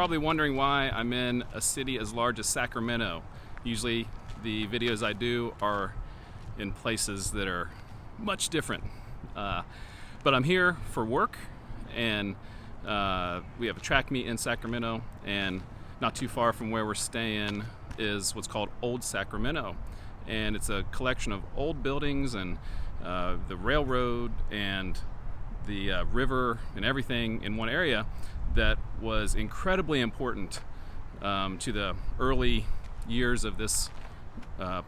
probably wondering why I'm in a city as large as Sacramento. Usually the videos I do are in places that are much different. But I'm here for work, and we have a track meet in Sacramento, and not too far from where we're staying is what's called Old Sacramento. And it's a collection of old buildings and the railroad and the river and everything in one area that was incredibly important to the early years of this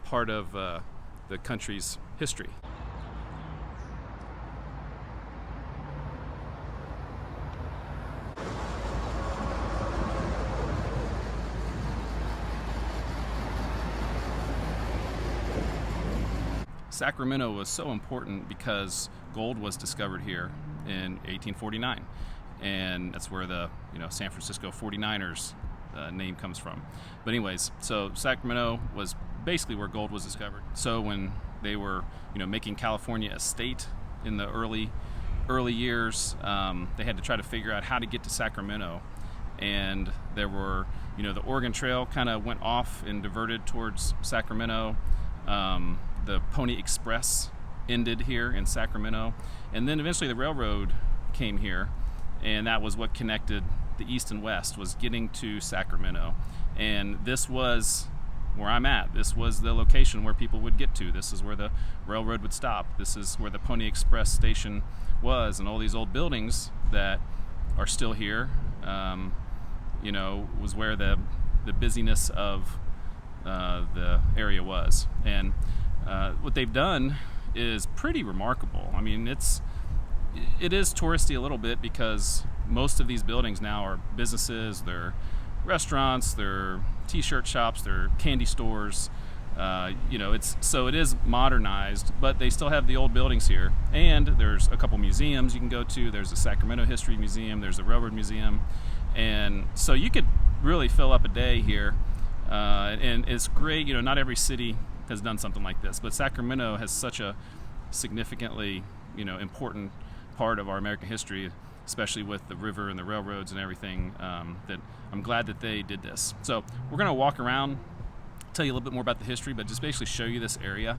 part of the country's history. Sacramento was so important because gold was discovered here in 1849, and that's where the San Francisco 49ers name comes from. But anyways, so Sacramento was basically where gold was discovered. So when they were making California a state in the early years, they had to try to figure out how to get to Sacramento, and there were the Oregon Trail kind of went off and diverted towards Sacramento. The Pony Express ended here in Sacramento, and then eventually the railroad came here, and that was what connected the east and west, was getting to Sacramento. And this was where I'm at. This was the location where people would get to. This is where the railroad would stop. This is where the Pony Express station was, and all these old buildings that are still here was where the busyness of the area was. And what they've done is pretty remarkable. I mean, it is touristy a little bit because most of these buildings now are businesses, they're restaurants, they're t-shirt shops, they're candy stores. It is modernized, but they still have the old buildings here. And there's a couple museums you can go to. There's a Sacramento History Museum, there's a Railroad Museum, and so you could really fill up a day here. And it's great. Not every city has done something like this, but Sacramento has such a significantly important part of our American history, especially with the river and the railroads and everything, that I'm glad that they did this. So we're going to walk around, tell you a little bit more about the history, but just basically show you this area.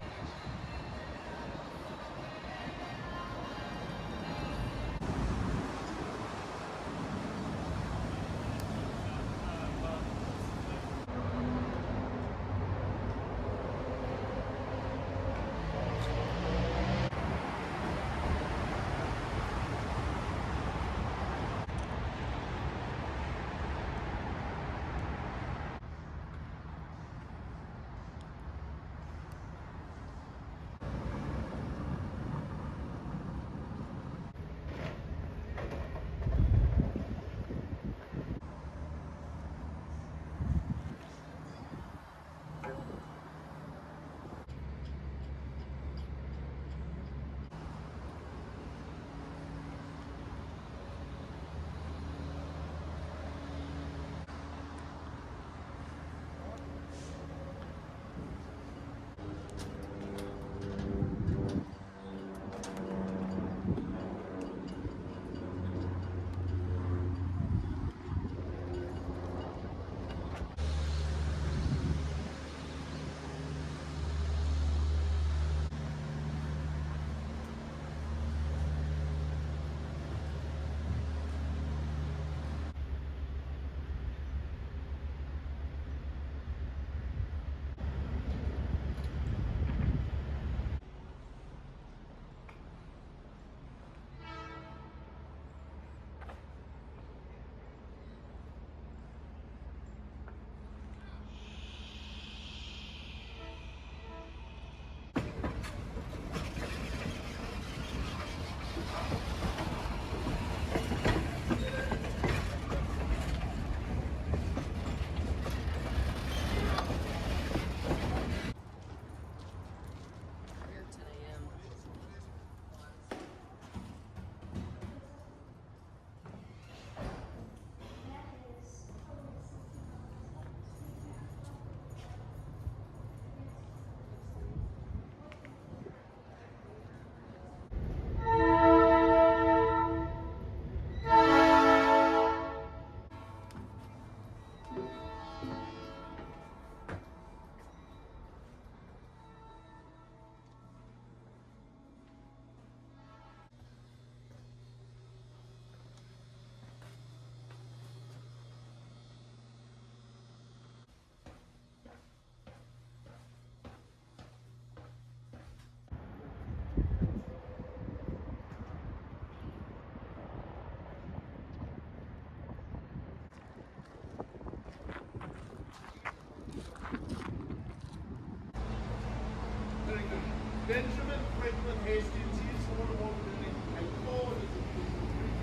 Benjamin Franklin Hastings, he's the one who opened it. I call it the 3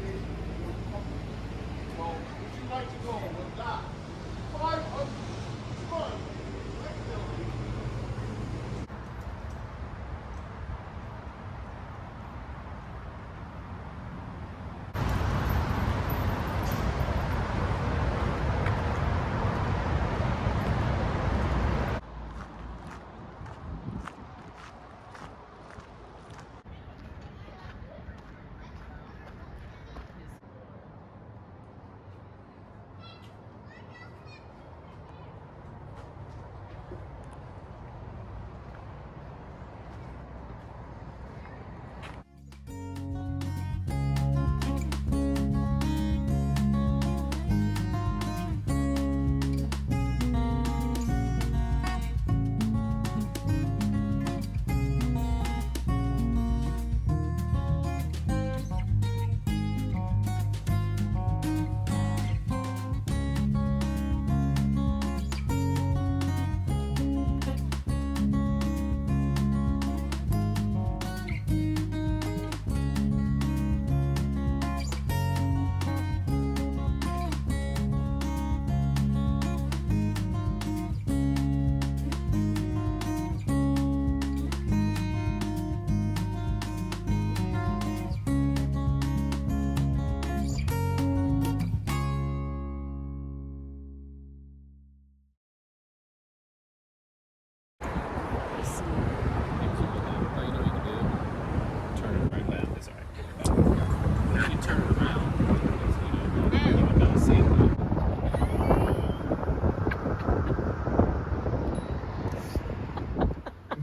days before the company. Well, would you like to go with that? 500. Come on. Let's go.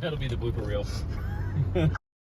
That'll be the blooper reel.